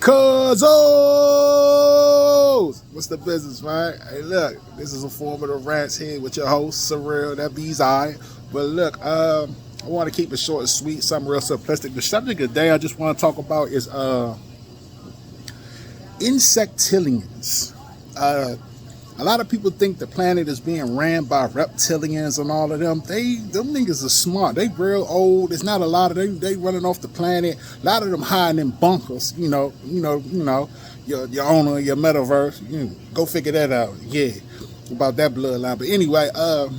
Cuzzos! What's the business, man? Hey, look, this is a Informative Rants here with your host, Surreal, that be's I. But look, I want to keep it short and sweet, something real simplistic. The subject of the day I just want to talk about is insectillions. A lot of people think the planet is being ran by reptilians and all of them. Them niggas are smart. They real old. There's not a lot of them. They running off the planet. A lot of them hiding in bunkers. You know. Your owner, your metaverse. Go figure that out. Yeah, about that bloodline. But anyway, a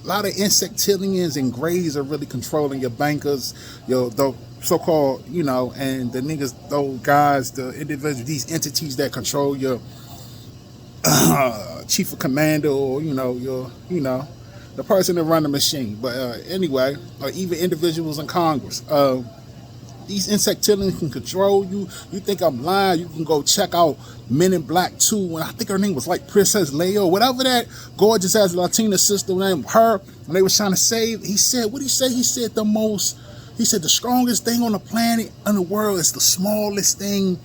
lot of insectillions and greys are really controlling your bankers, the so-called, and the niggas, those guys, the individuals, these entities that control your chief of commando, or the person that run the machine. But anyway, or even individuals in Congress. These insectillions can control you. You think I'm lying? You can go check out Men in Black 2. And I think her name was like Princess Leia, whatever that gorgeous ass Latina sister named her. When they was trying to save, he said, what did he say? He said the strongest thing on the planet, in the world, is the smallest thing.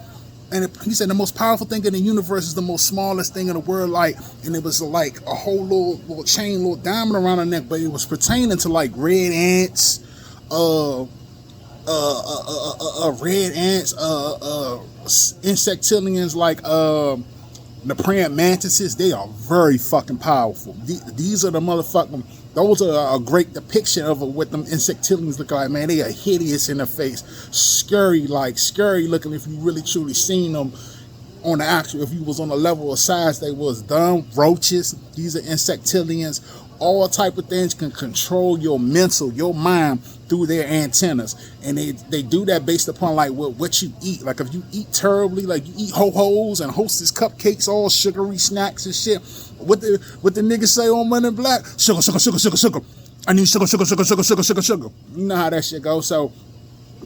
And he said the most powerful thing in the universe is the most smallest thing in the world, and it was like a whole little chain, little diamond around her neck, but it was pertaining to like red ants, insectillions like the praying mantises. They are very fucking powerful. These are the motherfucking. Those are a great depiction of what them insectillions look like, man. They are hideous in the face, scary looking. If you really truly seen them on the actual, if you was on the level of size they was, dumb roaches. These are insectillions. All type of things can control your mental, your mind through their antennas, and they do that based upon like what you eat. Like if you eat terribly, like you eat ho-hos and Hostess cupcakes, all sugary snacks and shit. What the niggas say on Men in Black? Sugar. I need sugar. You know how that shit goes. So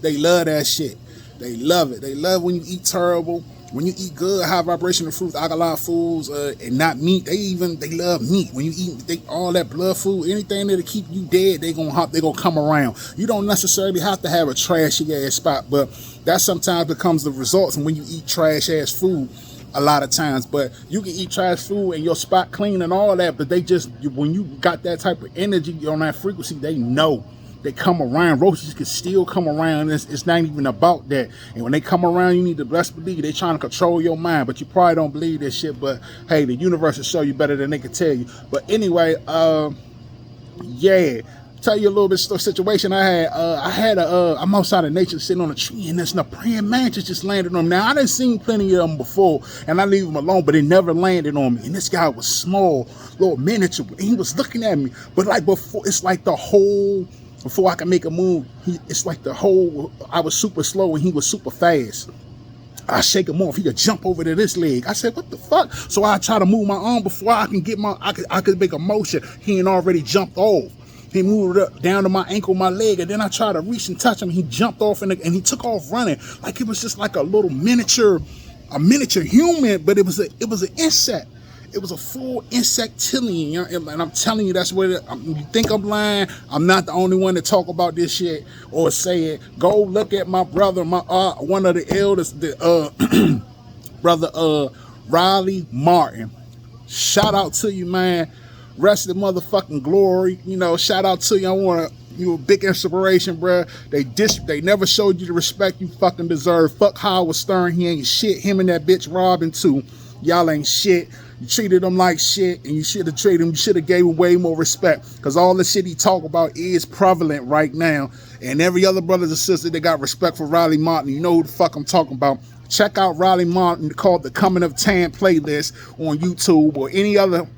they love that shit. They love it. They love when you eat terrible. When you eat good, high vibrational foods, alkaline foods, and not meat. They love meat. When you eat all that blood food, anything that'll keep you dead, they gonna come around. You don't necessarily have to have a trashy ass spot, but that sometimes becomes the result from when you eat trash ass food a lot of times. But you can eat trash food and your spot clean and all that, but when you got that type of energy on that frequency, they know. They come around. Roaches can still come around. It's not even about that. And when they come around, you need to best believe they trying to control your mind. But you probably don't believe this shit. But hey, the universe will show you better than they can tell you. But anyway, tell you a little bit of the situation I had. I'm outside of nature sitting on a tree, and there's a praying mantis just landed on me. Now I done seen plenty of them before, and I leave them alone, but it never landed on me. And this guy was small, little miniature, and he was looking at me. But like before, it's like the whole. Before I could make a move, I was super slow and he was super fast. I shake him off. He could jump over to this leg. I said, what the fuck? So I try to move my arm before I can I could make a motion. He had already jumped off. He moved it up down to my ankle, my leg, and then I tried to reach and touch him. He jumped off and he took off running. Like it was just like a miniature human, but it was an insect. It was a full insectillion, and I'm telling you, that's what you think I'm lying. I'm not the only one to talk about this shit or say it. Go look at my brother, one of the eldest, brother Riley Martin. Shout out to you, man. Rest in motherfucking glory. Shout out to you. I want you a big inspiration, bruh. They never showed you the respect you fucking deserve. Fuck Howard Stern. He ain't shit. Him and that bitch Robin too. Y'all ain't shit. You treated him like shit, and you should have treated him. You should have gave him way more respect, because all the shit he talk about is prevalent right now. And every other brothers and sisters that got respect for Riley Martin, you know who the fuck I'm talking about. Check out Riley Martin called the Coming of Tan playlist on YouTube or any other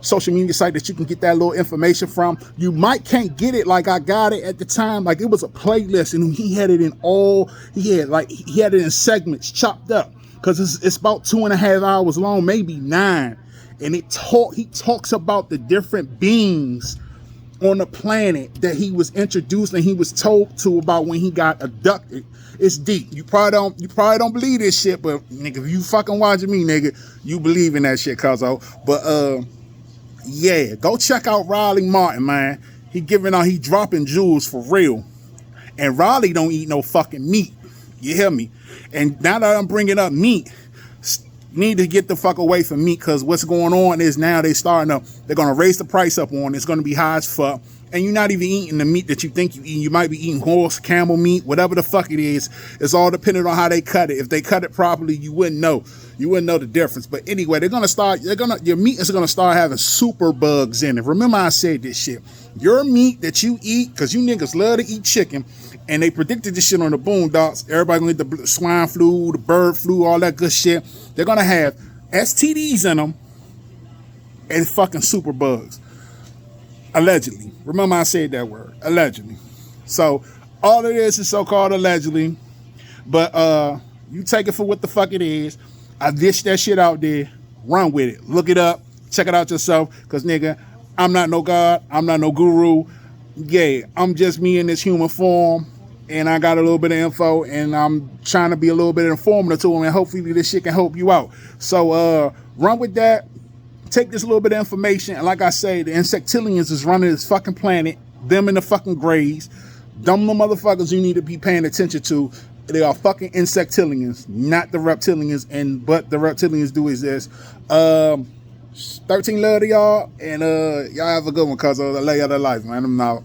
social media site that you can get that little information from. You can't get it like I got it at the time. Like it was a playlist, and he had it in segments chopped up. Because it's about 2.5 hours long, maybe 9. And he talks about the different beings on the planet that he was introduced and he was told to about when he got abducted. It's deep. You probably don't believe this shit, but nigga, if you fucking watching me, nigga, you believe in that shit, cuzzo. But go check out Riley Martin, man. He dropping jewels for real. And Riley don't eat no fucking meat. You hear me? And now that I'm bringing up meat, need to get the fuck away from meat, because what's going on is now they're going to raise the price up on it. It's going to be high as fuck. And you're not even eating the meat that you think you eat. You might be eating horse, camel meat, whatever the fuck it is. It's all dependent on how they cut it. If they cut it properly, you wouldn't know. You wouldn't know the difference. But anyway, your meat is going to start having super bugs in it. Remember I said this shit. Your meat that you eat, because you niggas love to eat chicken, and they predicted this shit on the Boondocks. Everybody gonna get the swine flu, the bird flu, all that good shit. They're gonna have STDs in them and fucking super bugs. Allegedly. Remember I said that word. Allegedly. So all it is so-called allegedly. But you take it for what the fuck it is. I dish that shit out there. Run with it. Look it up. Check it out yourself. Because nigga, I'm not no God. I'm not no guru. Yeah, I'm just me in this human form. And I got a little bit of info. And I'm trying to be a little bit informative to them. And hopefully this shit can help you out. So run with that. Take this little bit of information, and like I say, the insectillions is running this fucking planet. Them and the fucking grays. Them the motherfuckers you need to be paying attention to. They are fucking insectillions, not the reptilians, but the reptilians do exist. 13 love to y'all, and y'all have a good one, cuz I love y'all to life, man. I'm out.